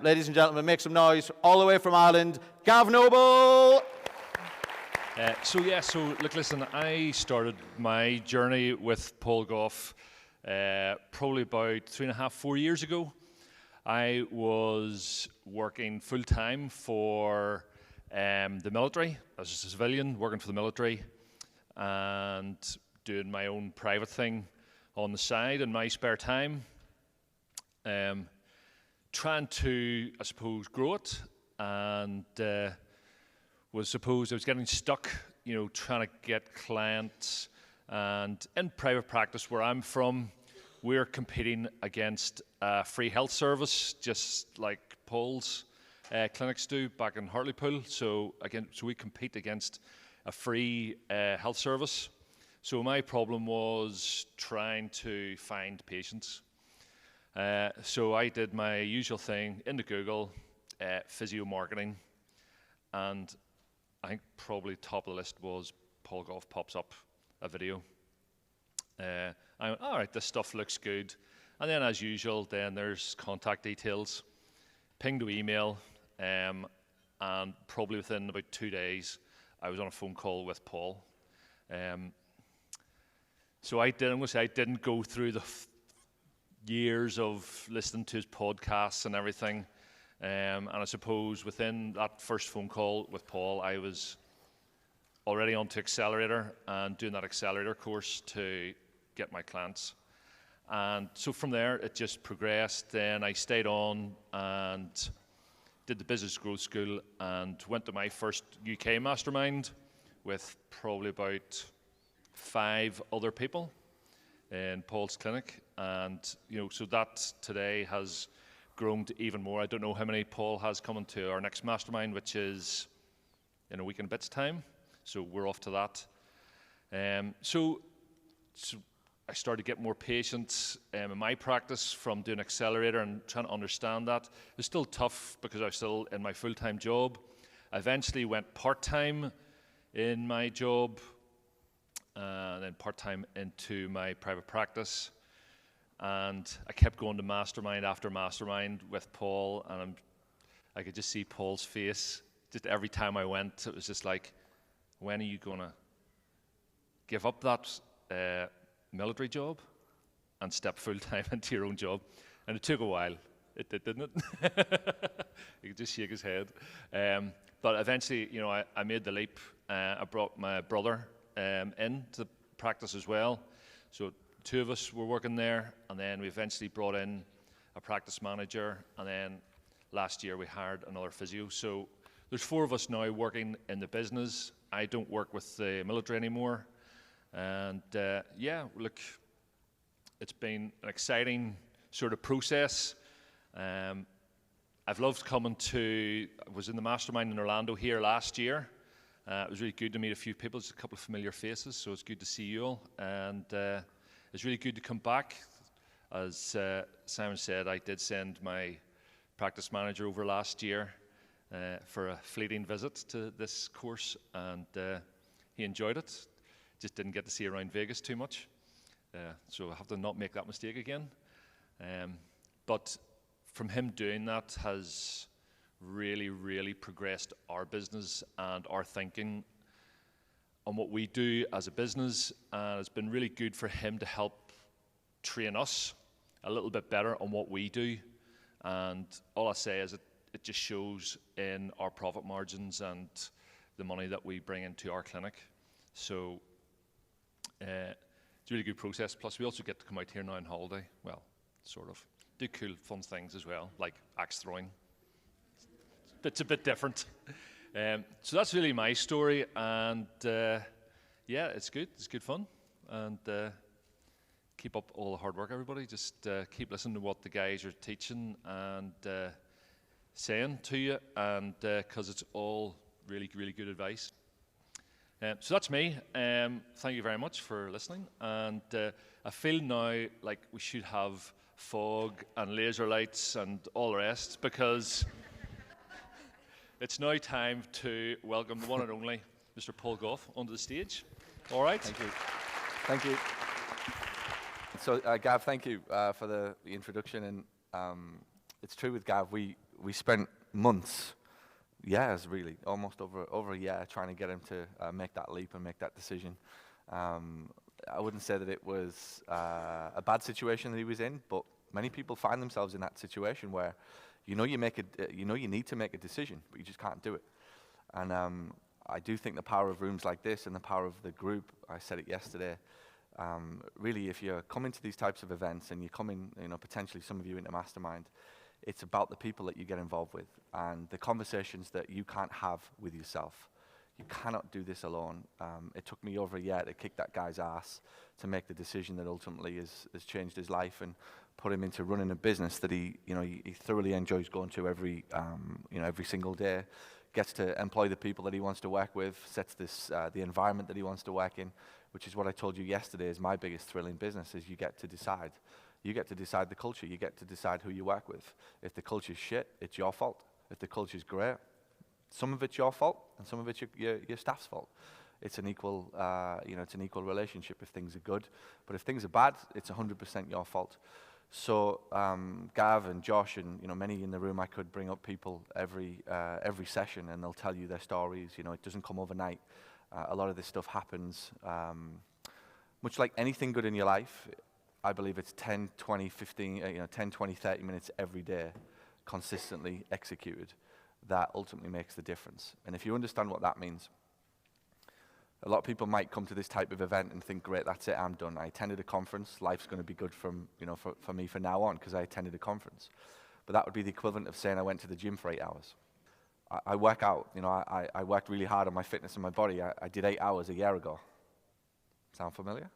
Ladies and gentlemen, make some noise all the way from Ireland, Gav Noble! So look, listen, I started my journey with Paul Gough probably about 3.5, 4 years ago. I was working full-time for the military, as a civilian, working for the military, and doing my own private thing on the side in my spare time. Trying to, I suppose, grow it, and I was getting stuck, trying to get clients. And in private practice where I'm from, we're competing against a free health service, just like Paul's clinics do back in Hartlepool. So we compete against a free health service. So my problem was trying to find patients. So I did my usual thing into Google, physio marketing, and I think probably top of the list was Paul Gough pops up a video. I went, all right, this stuff looks good. And then as usual, then there's contact details, ping to email, and probably within about 2 days, I was on a phone call with Paul. So I'm going to say I didn't go through the years of listening to his podcasts and everything. And I suppose within that first phone call with Paul, I was already onto Accelerator and doing that Accelerator course to get my clients. And so from there, it just progressed. Then I stayed on and did the Business Growth School and went to my first UK mastermind with probably about 5 other people in Paul's clinic. And, so that today has grown to even more. I don't know how many Paul has coming to our next mastermind, which is in a week and a bit's time. So we're off to that. So I started to get more patients in my practice from doing Accelerator and trying to understand that. It was still tough because I was still in my full-time job. I eventually went part-time in my job and then part-time into my private practice. And I kept going to mastermind after mastermind with Paul, and I could just see Paul's face. Just every time I went, it was just like, when are you going to give up that military job and step full-time into your own job? And it took a while. It did, didn't it? You could just shake his head. But eventually, I made the leap. I brought my brother into practice as well. So 2 of us were working there, and then we eventually brought in a practice manager, and then last year we hired another physio. So there's 4 of us now working in the business. I don't work with the military anymore. And look, it's been an exciting sort of process. I've loved coming I was in the mastermind in Orlando here last year. It was really good to meet a few people, just a couple of familiar faces, so it's good to see you all. And it's really good to come back. As Simon said, I did send my practice manager over last year for a fleeting visit to this course, and he enjoyed it. Just didn't get to see around Vegas too much. So I have to not make that mistake again. But from him doing that has really, really progressed our business and our thinking on what we do as a business, and it's been really good for him to help train us a little bit better on what we do. And all I say is it just shows in our profit margins and the money that we bring into our clinic. So it's a really good process. Plus we also get to come out here now on holiday. Well, sort of. Do cool, fun things as well, like axe throwing. It's a bit different. So that's really my story, and it's good. It's good fun, and keep up all the hard work, everybody. Just keep listening to what the guys are teaching and saying to you, and because it's all really, really good advice. So that's me. Thank you very much for listening, and I feel now like we should have fog and laser lights and all the rest, because it's now time to welcome the one and only Mr. Paul Gough onto the stage. All right? Thank you. Thank you. So, Gav, thank you for the introduction. And it's true with Gav, we we spent months, years really, almost over a year, trying to get him to make that leap and make that decision. I wouldn't say that it was a bad situation that he was in, but many people find themselves in that situation where you know you need to make a decision, but you just can't do it. And I do think the power of rooms like this and the power of the group, I said it yesterday, really if you're coming to these types of events and you're coming, potentially some of you into Mastermind, it's about the people that you get involved with and the conversations that you can't have with yourself. You cannot do this alone. It took me over a year to kick that guy's ass to make the decision that ultimately has changed his life and put him into running a business that he thoroughly enjoys going to every single day, gets to employ the people that he wants to work with, sets the environment that he wants to work in, which is what I told you yesterday is my biggest thrill in business, is you get to decide. You get to decide the culture. You get to decide who you work with. If the culture's shit, it's your fault. If the culture's great, some of it's your fault and some of it's your staff's fault. It's an equal, it's an equal relationship if things are good. But if things are bad, it's 100% your fault. So Gav and Josh and many in the room, I could bring up people every session and they'll tell you their stories. It doesn't come overnight. A lot of this stuff happens. Much like anything good in your life, I believe it's 10, 20, 15, 10, 20, 30 minutes every day, consistently executed, that ultimately makes the difference. And if you understand what that means, a lot of people might come to this type of event and think, great, that's it, I'm done. I attended a conference, life's going to be good for me from now on because I attended a conference. But that would be the equivalent of saying I went to the gym for 8 hours. I work out, I worked really hard on my fitness and my body. I did 8 hours a year ago. Sound familiar?